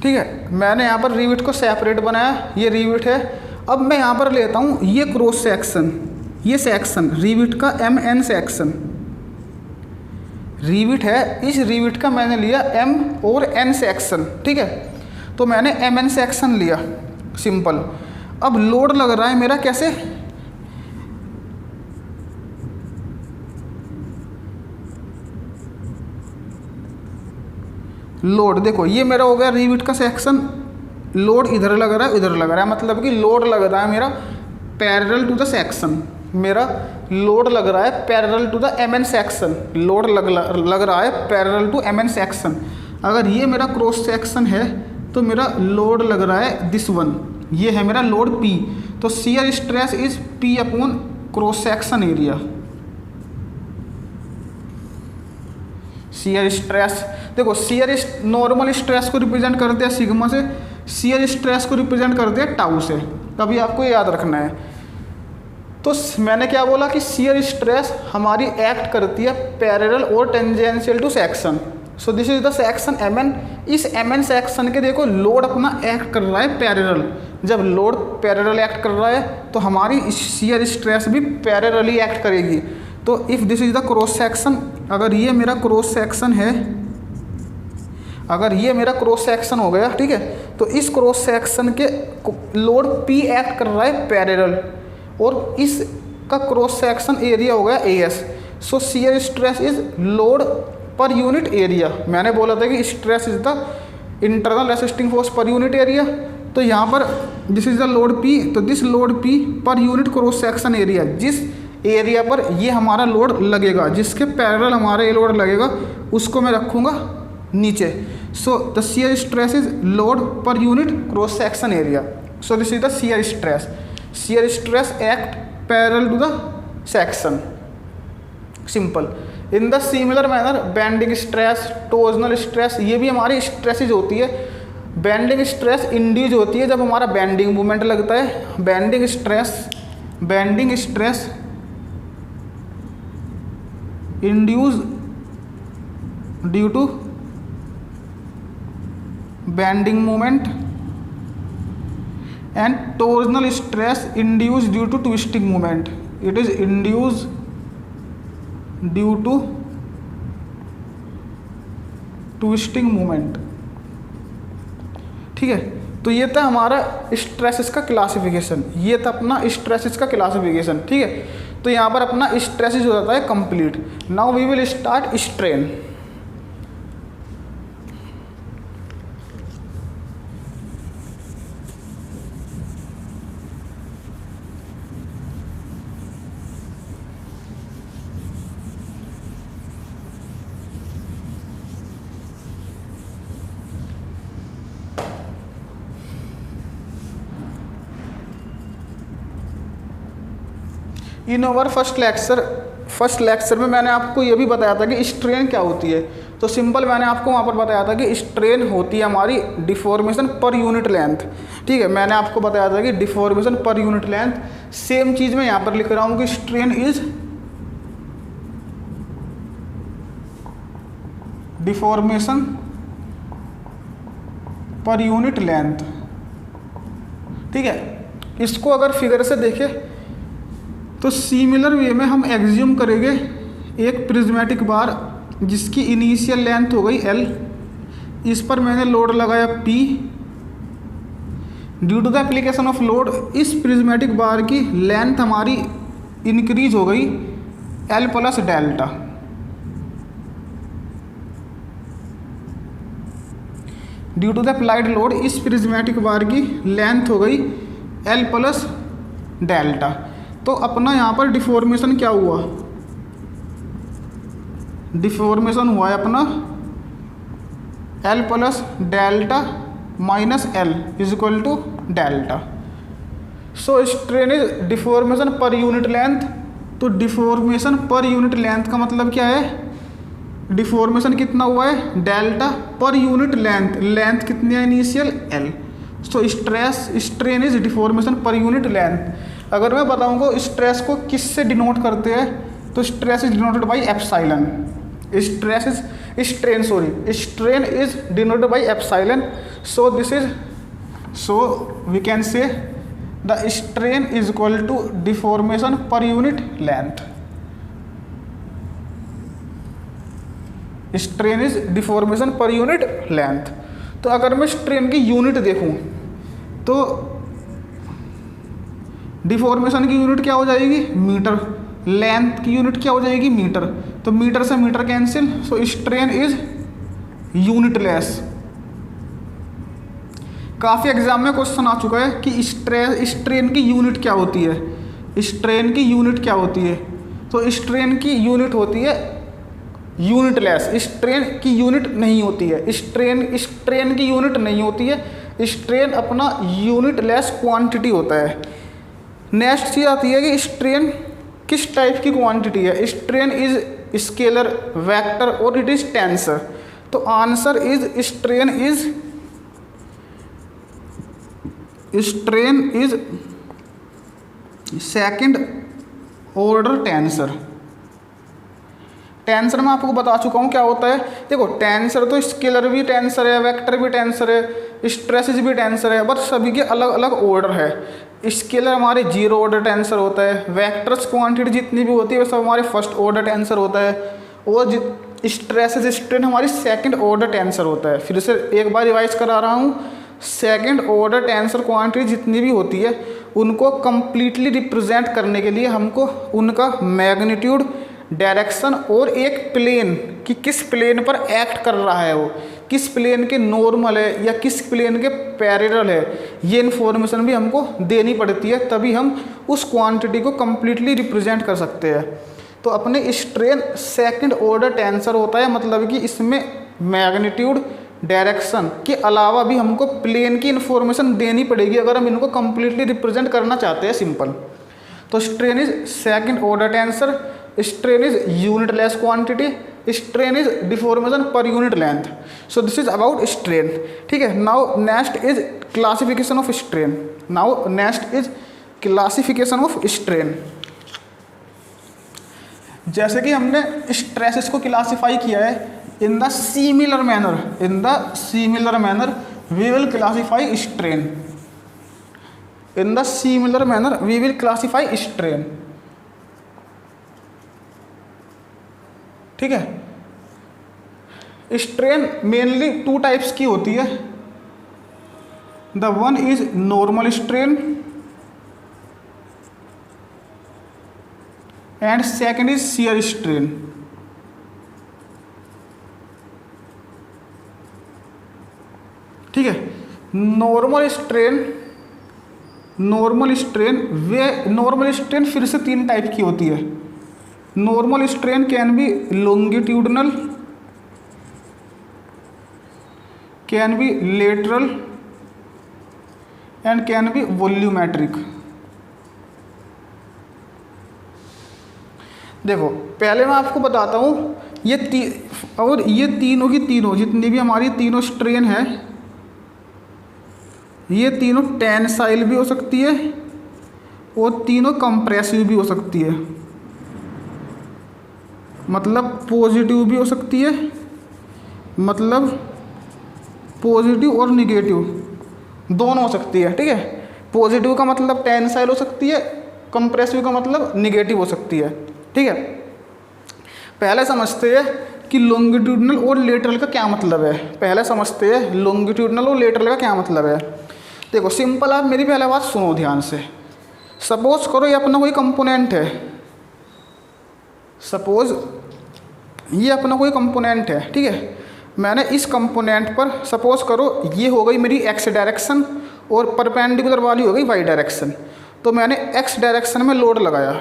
ठीक है। मैंने यहाँ पर रिविट को सेपरेट बनाया, ये रिविट है। अब मैं यहाँ पर लेता हूँ ये क्रॉस सेक्शन, ये सेक्शन रिविट का MN सेक्शन, रिविट है, इस रिविट का मैंने लिया M और N सेक्शन, ठीक है। तो मैंने MN सेक्शन लिया, सिंपल। अब लोड लग रहा है मेरा कैसे, लोड देखो ये मेरा हो गया रिविट का सेक्शन, लोड इधर लग रहा है इधर लग रहा है, मतलब कि लोड लग रहा है मेरा पैरेलल टू द सेक्शन, मेरा लोड लग रहा है parallel to the MN section, load लग रहा है पैरेलल टू MN सेक्शन। अगर ये मेरा क्रॉस सेक्शन है तो मेरा लोड लग रहा है दिस वन, ये है मेरा लोड P। तो shear stress is P upon cross section area. Shear stress देखो, शियर नॉर्मल स्ट्रेस को रिप्रेजेंट करते हैं सिग्मा से, शियर स्ट्रेस को रिप्रेजेंट करते हैं टाउ से, तभी आपको याद रखना है। तो मैंने क्या बोला कि शियर स्ट्रेस हमारी एक्ट करती है पैरेलल और tangential to section. So this is the section MN। इस MN सेक्शन के देखो लोड अपना एक्ट कर रहा है पैरेलल, जब लोड पैरेलल एक्ट कर रहा है तो हमारी शियर स्ट्रेस भी पैरेलली एक्ट करेगी। तो if this is the cross section, अगर ये मेरा क्रॉस सेक्शन है, अगर ये मेरा क्रॉस सेक्शन हो गया, ठीक है, तो इस क्रॉस सेक्शन के लोड P एक्ट कर रहा है पैरेलल, और इसका क्रॉस सेक्शन एरिया हो गया AS। So shear stress is load per unit area. मैंने बोला था कि stress is the internal resisting force per unit area. तो यहाँ पर this is the load P, तो दिस लोड P पर यूनिट क्रॉस सेक्शन एरिया, जिस एरिया पर ये हमारा लोड लगेगा, जिसके पैरेलल हमारा ये लोड लगेगा, उसको मैं रखूँगा नीचे। So the shear stress is load per unit cross section area. So this is the shear stress. Shear stress act parallel to the section, simple. In the similar manner bending stress, torsional stress, ये भी हमारी stresses होती है। Bending stress induce होती है जब हमारा bending movement लगता है। Bending stress induce due to bending movement, and torsional stress induce due to twisting movement. It is induce due to twisting movement, ठीक है। तो ये था हमारा स्ट्रेसेस का क्लासिफिकेशन, ये था अपना स्ट्रेसेस का क्लासिफिकेशन, ठीक है। तो यहाँ पर अपना स्ट्रेसेस हो जाता है complete. Now we will start strain. In over first lecture में मैंने आपको ये भी बताया था कि स्ट्रेन क्या होती है। तो सिंपल मैंने आपको वहाँ पर बताया था कि स्ट्रेन होती है हमारी डिफॉर्मेशन पर यूनिट लेंथ, ठीक है। मैंने आपको बताया था कि deformation per unit length. Same चीज़ मैं यहाँ पर लिख रहा हूँ कि strain is deformation per unit length, ठीक है। इसको अगर फिगर से देखें तो सिमिलर वे में हम एग्ज्यूम करेंगे एक प्रिज्मेटिक बार जिसकी इनिशियल लेंथ हो गई L, इस पर मैंने लोड लगाया P। Due to the application of load इस प्रिज्मेटिक बार की लेंथ हमारी इंक्रीज हो गई L plus delta. Due to the applied load इस प्रिज्मेटिक बार की लेंथ हो गई L प्लस डेल्टा। तो अपना यहाँ पर डिफॉर्मेशन क्या हुआ, डिफॉर्मेशन हुआ है अपना L plus delta minus L is equal to delta. So strain is deformation per unit length. तो डिफॉर्मेशन पर यूनिट लेंथ का मतलब क्या है, डिफॉर्मेशन कितना हुआ है डेल्टा पर यूनिट लेंथ, लेंथ कितनी है initial L. So strain is deformation per unit length. अगर मैं बताऊंगा स्ट्रेस को किससे डिनोट करते हैं, तो stress is denoted by epsilon. Strain is denoted by epsilon. So this is, so we can say the strain is equal to deformation per unit length. Strain is deformation per unit length. तो अगर मैं strain की unit देखूं तो deformation की unit क्या हो जाएगी मीटर, लेंथ की यूनिट क्या हो जाएगी मीटर, तो मीटर से metre cancel. So strain is unitless. काफ़ी एग्जाम में क्वेश्चन आ चुका है कि स्ट्रेन की यूनिट क्या होती है, स्ट्रेन की यूनिट क्या होती है। तो स्ट्रेन की यूनिट होती है यूनिटलेस, स्ट्रेन की यूनिट नहीं होती है, स्ट्रेन की यूनिट नहीं होती है, स्ट्रेन अपना यूनिटलेस क्वांटिटी होता है। नेक्स्ट चीज़ आती है कि स्ट्रेन किस टाइप की क्वांटिटी है, स्ट्रेन इज स्केलर, वेक्टर और इट इज टेंसर। तो answer is strain is second order tensor. Tensor मैं आपको बता चुका हूँ क्या होता है। देखो टेंसर तो स्केलर भी टेंसर है, वेक्टर भी टेंसर है, स्ट्रेसेस भी टेंसर है, बट सभी के अलग अलग ऑर्डर है। स्केलर हमारे जीरो ऑर्डर टेंसर होता है, वेक्टर्स क्वांटिटी जितनी भी होती है वो सब हमारे फर्स्ट ऑर्डर टेंसर होता है, और स्ट्रेसेस स्ट्रेन हमारी सेकंड ऑर्डर टेंसर होता है। फिर से एक बार रिवाइज करा रहा हूँ, सेकंड ऑर्डर टेंसर क्वांटिटी जितनी भी होती है उनको कंप्लीटली रिप्रेजेंट करने के लिए हमको उनका मैग्नीट्यूड, डायरेक्शन और एक प्लेन कि किस प्लेन पर एक्ट कर रहा है, वो किस प्लेन के नॉर्मल है या किस प्लेन के पैरेलल है, ये इन्फॉर्मेशन भी हमको देनी पड़ती है, तभी हम उस क्वांटिटी को कंप्लीटली रिप्रेजेंट कर सकते हैं। तो अपने स्ट्रेन सेकंड ऑर्डर टेंसर होता है, मतलब कि इसमें मैग्नीट्यूड, डायरेक्शन के अलावा भी हमको प्लेन की इन्फॉर्मेशन देनी पड़ेगी अगर हम इनको कंप्लीटली रिप्रेजेंट करना चाहते हैं, सिंपल। तो strain is second order tensor, strain is unitless quantity, strain is deformation per unit length. So this is about strain, ठीक है। Now next is classification of strain. Now next is classification of strain. जैसे कि हमने stresses को classify किया है in the similar manner we will classify strain. In the similar manner we will classify strain, ठीक है। स्ट्रेन मेनली टू टाइप्स की होती है। The one is normal strain and second is shear strain. ठीक है। Normal strain फिर से तीन टाइप की होती है। Normal strain can be longitudinal, can be lateral and can be volumetric. देखो पहले मैं आपको बताता हूँ ये तीनों की तीनों जितनी भी हमारी तीनों स्ट्रेन है, ये तीनों टेंसाइल भी हो सकती है और तीनों कंप्रेसिव भी हो सकती है। मतलब पॉजिटिव भी हो सकती है, मतलब पॉजिटिव और निगेटिव दोनों हो सकती है, ठीक है। पॉजिटिव का मतलब टेंसाइल हो सकती है, कंप्रेसिव का मतलब निगेटिव हो सकती है, ठीक है। पहले समझते हैं कि लॉन्गिट्यूडनल और लेटरल का क्या मतलब है। पहले समझते हैं लॉन्गिट्यूडनल और लेटरल का क्या मतलब है। देखो सिंपल, आप मेरी पहले बात सुनो ध्यान से। सपोज करो ये अपना कोई कंपोनेंट है, सपोज ये अपना कोई कंपोनेंट है, ठीक है। मैंने इस कंपोनेंट पर सपोज करो ये हो गई मेरी एक्स डायरेक्शन और परपेंडिकुलर वाली हो गई वाई डायरेक्शन। तो मैंने एक्स डायरेक्शन में लोड लगाया,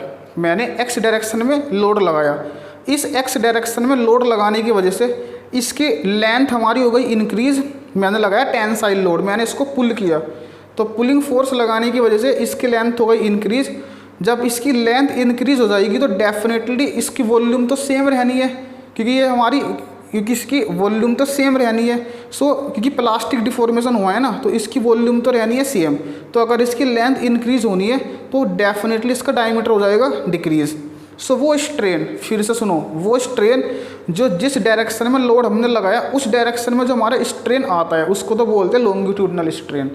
इस एक्स डायरेक्शन में लोड लगाने की वजह से इसकी लेंथ हमारी हो गई इंक्रीज। मैंने लगाया टेंसाइल लोड, मैंने इसको पुल किया तो पुलिंग फोर्स लगाने की वजह से इसकी लेंथ हो गई इंक्रीज। जब इसकी लेंथ इंक्रीज हो जाएगी तो डेफिनेटली इसकी वॉल्यूम तो सेम रहनी है, क्योंकि ये हमारी क्योंकि इसकी वॉल्यूम तो सेम रहनी है। सो क्योंकि प्लास्टिक डिफॉर्मेशन हुआ है ना, तो इसकी वॉल्यूम तो रहनी है सेम। तो अगर इसकी लेंथ इंक्रीज होनी है तो डेफिनेटली इसका डायमीटर हो जाएगा डिक्रीज। सो वो स्ट्रेन, फिर से सुनो, वो स्ट्रेन जो जिस डायरेक्शन में लोड हमने लगाया उस डायरेक्शन में जो हमारा स्ट्रेन आता है उसको तो बोलते हैं लॉन्गिट्यूडनल स्ट्रेन।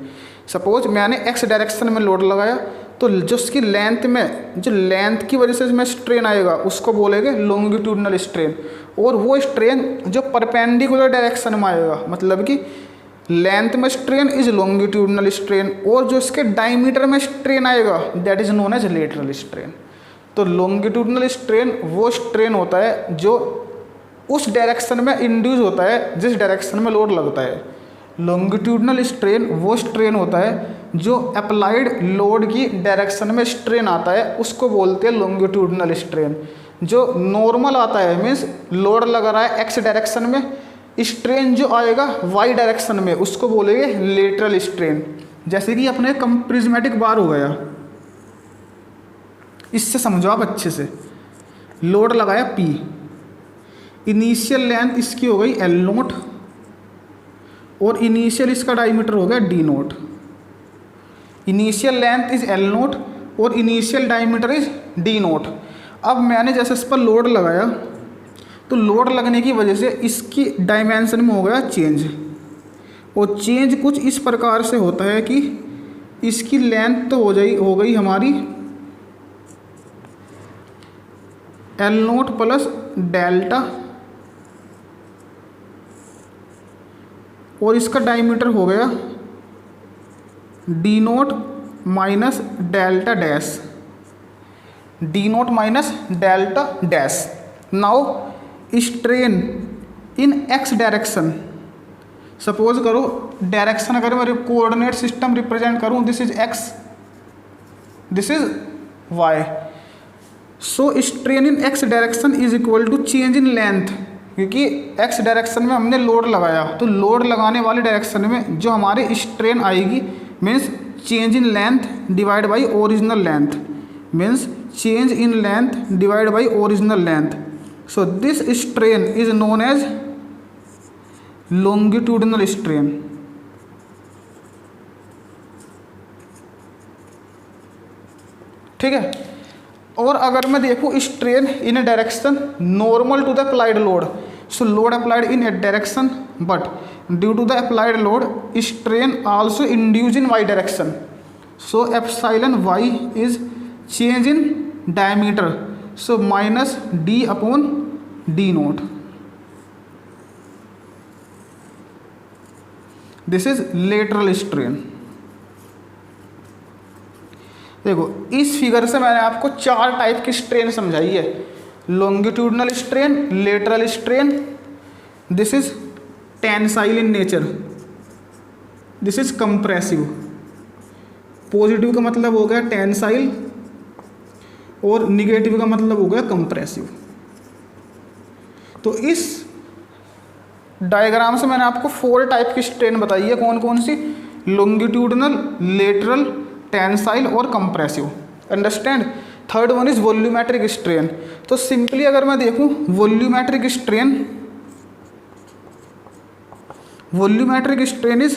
सपोज मैंने एक्स डायरेक्शन में लोड लगाया तो जो उसकी लेंथ में, जो लेंथ की वजह से इसमें स्ट्रेन आएगा उसको बोलेंगे लॉन्गिट्यूडनल स्ट्रेन। और वो स्ट्रेन जो परपेंडिकुलर डायरेक्शन में आएगा, मतलब कि लेंथ में स्ट्रेन इज लॉन्गिट्यूडनल स्ट्रेन, और जो इसके डायमीटर में स्ट्रेन आएगा that is known as lateral strain. तो लॉन्गिट्यूडनल स्ट्रेन वो स्ट्रेन होता है जो उस डायरेक्शन में इंड्यूस होता है जिस डायरेक्शन में लोड लगता है। लॉन्गिट्यूडनल स्ट्रेन वो स्ट्रेन होता है जो अप्लाइड लोड की डायरेक्शन में स्ट्रेन आता है, उसको बोलते हैं लॉन्गिट्यूडनल स्ट्रेन। जो नॉर्मल आता है मीन्स लोड लग रहा है एक्स डायरेक्शन में, स्ट्रेन जो आएगा वाई डायरेक्शन में उसको बोलेंगे लेटरल स्ट्रेन। जैसे कि अपने प्रिज्मेटिक बार हो गया, इससे समझो आप अच्छे से। लोड लगाया P, इनिशियल लेंथ इसकी हो गई L0 और इनिशियल इसका डायमीटर हो गया D0। Initial length is L0 और इनिशियल डायमीटर इज D0। अब मैंने जैसे इस पर लोड लगाया तो लोड लगने की वजह से इसकी डायमेंशन में हो गया चेंज, और चेंज कुछ इस प्रकार से होता है कि इसकी लेंथ तो हो गई हमारी L0 प्लस डेल्टा, और इसका डायमीटर हो गया D0 minus delta dash, D0 minus delta dash. Now strain in x direction, suppose करो डायरेक्शन अगर मैं कोऑर्डिनेट सिस्टम रिप्रेजेंट करूं, this is x, this is y. So strain in x direction is equal to change in length, क्योंकि x direction में हमने load लगाया तो load लगाने वाले डायरेक्शन में जो हमारे स्ट्रेन आएगी means change in length divide by original length, means change in length divide by original length. So this strain is known as longitudinal strain. ठीक है। और अगर मैं देखूँ strain in a direction normal to the applied load, so load applied in a direction but due to the applied load strain also induce in y direction, so epsilon y is change in diameter, so minus D upon D0। This is lateral strain. देखो इस figure से मैंने आपको 4 type की strain समझाई है, longitudinal strain, lateral strain, this is tensile in nature, this is compressive. Positive का मतलब हो गया टेंसाइल और निगेटिव का मतलब हो गया कंप्रेसिव। तो इस डायग्राम से मैंने आपको 4 टाइप की स्ट्रेन बताई है, कौन कौन सी, लॉन्गिट्यूडनल, लेटरल, टेंसाइल और compressive. Understand. Third one is volumetric strain. तो सिंपली अगर मैं देखूं volumetric strain is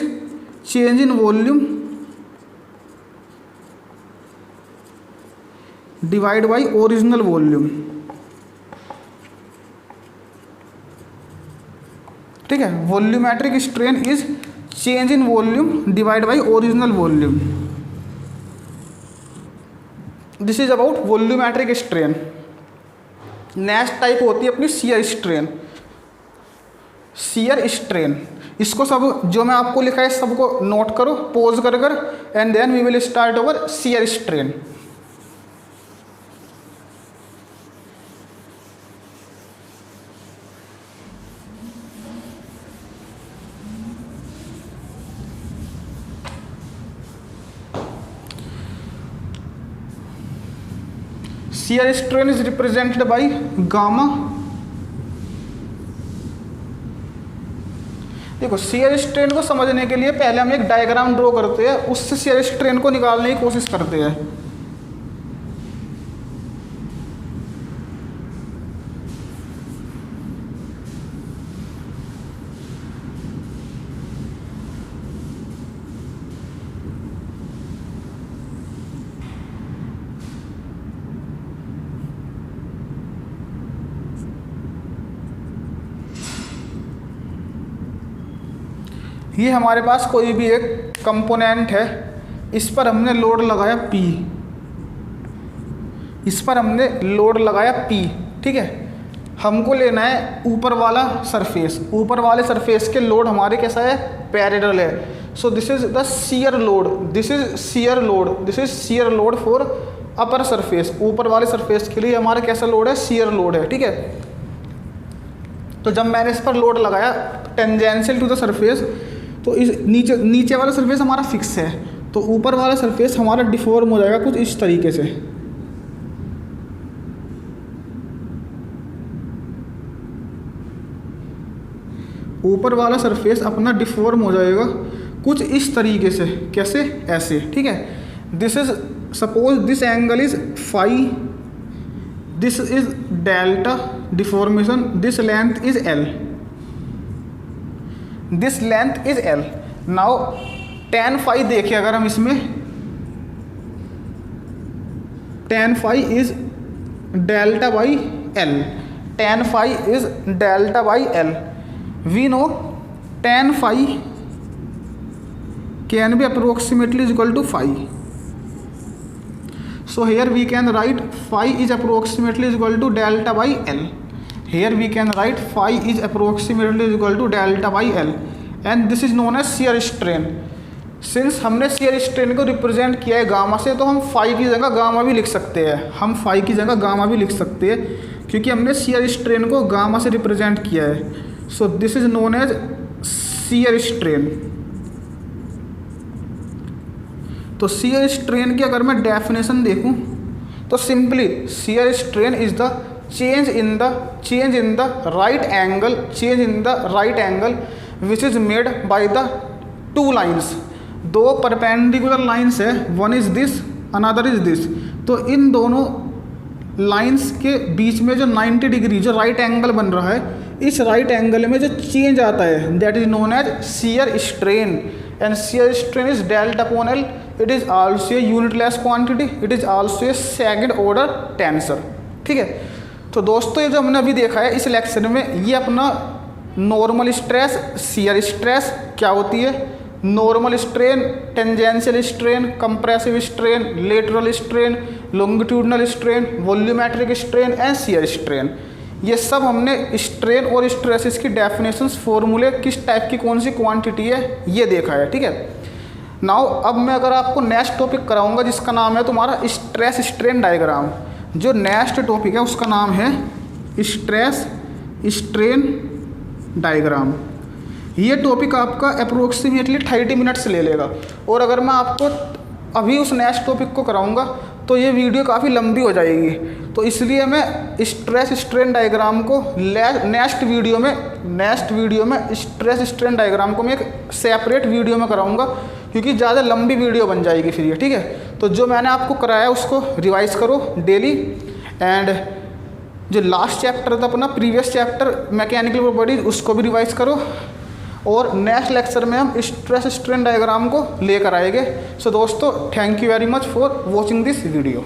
change in volume divide by original volume. ठीक है। Volumetric strain is change in volume divide by original volume. This is about volumetric strain. Next type होती है अपनी shear strain. Shear strain, इसको सब जो मैं आपको लिखा है सबको नोट करो पॉज कर कर, and then we will start our shear strain. Shear strain is represented by gamma। देखो शियर स्ट्रेन को समझने के लिए पहले हम एक डायग्राम ड्रॉ करते हैं, उससे शियर स्ट्रेन को निकालने की कोशिश करते हैं। ये हमारे पास कोई भी एक कंपोनेंट है, इस पर हमने लोड लगाया P, इस पर हमने लोड लगाया P, ठीक है। हमको लेना है ऊपर वाला सरफेस, ऊपर वाले सरफेस के लोड हमारे कैसा है, पैरेलल है। सो this is the shear load, this is shear load, this is shear load for upper surface. ऊपर वाले सरफेस के लिए हमारा कैसा लोड है, शियर लोड है, ठीक है। तो जब मैंने इस पर लोड लगाया टेंजेंशियल टू द सरफेस, तो इस नीचे वाला सरफेस हमारा फिक्स है, तो ऊपर वाला सरफेस हमारा डिफॉर्म हो जाएगा कुछ इस तरीके से। ऊपर वाला सरफेस अपना डिफॉर्म हो जाएगा कुछ इस तरीके से, कैसे, ऐसे, ठीक है। This is suppose this angle is phi, this is delta deformation, this length is L, this length is L. Now tan phi देखिए, अगर हम इसमें tan phi is delta by L, tan phi is delta by L. We know tan phi can be approximately is equal to phi, so here we can write phi is approximately is equal to delta by L. Here we can write phi is approximately equal to delta by L and this is known as shear strain. Since हमने shear strain को represent किया है gamma से, तो हम phi की जगह gamma भी लिख सकते हैं, हम phi की जगह गामा भी लिख सकते हैं, क्योंकि हमने shear strain को गामा से रिप्रेजेंट किया है। So this is known as shear strain. तो shear strain की अगर मैं डेफिनेशन देखूँ तो simply shear strain is the change in the right angle which is made by the two lines। दो परपेंडिकुलर लाइंस है, one is this another is this, तो इन दोनों लाइंस के बीच में जो 90 डिग्री जो राइट एंगल बन रहा है, इस राइट एंगल में जो चेंज आता है that is known as shear strain, and shear strain is delta upon L. It is also a unitless quantity, it is also a second order tensor, ठीक है। तो दोस्तों ये जो हमने अभी देखा है इस लेक्चर में, ये अपना नॉर्मल स्ट्रेस, शियर स्ट्रेस क्या होती है, normal strain, tangential strain, compressive strain, lateral strain, longitudinal strain, volumetric strain and shear strain, ये सब हमने स्ट्रेन और स्ट्रेसेस की डेफिनेशंस, फॉर्मूले, किस टाइप की कौन सी क्वांटिटी है, ये देखा है, ठीक है। नाउ अब मैं अगर आपको नेक्स्ट टॉपिक कराऊंगा जिसका नाम है तुम्हारा स्ट्रेस स्ट्रेन डायग्राम। जो नेक्स्ट टॉपिक है उसका नाम है स्ट्रेस स्ट्रेन डायग्राम। ये टॉपिक आपका अप्रोक्सीमेटली 30 मिनट्स ले लेगा, और अगर मैं आपको अभी उस नेक्स्ट टॉपिक को कराऊंगा तो ये वीडियो काफ़ी लंबी हो जाएगी, तो इसलिए मैं स्ट्रेस स्ट्रेन डायग्राम को नेक्स्ट वीडियो में स्ट्रेस स्ट्रेन डायग्राम को मैं एक सेपरेट वीडियो में कराऊंगा, क्योंकि ज़्यादा लंबी वीडियो बन जाएगी फिर ये, ठीक है। तो जो मैंने आपको कराया उसको रिवाइज करो डेली, एंड जो लास्ट चैप्टर था अपना प्रीवियस चैप्टर मैकेनिकल प्रॉपर्टीज, उसको भी रिवाइज करो, और नेक्स्ट लेक्चर में हम स्ट्रेस स्ट्रेन डायग्राम को लेकर आएंगे। सो दोस्तों, thank you very much for watching this video.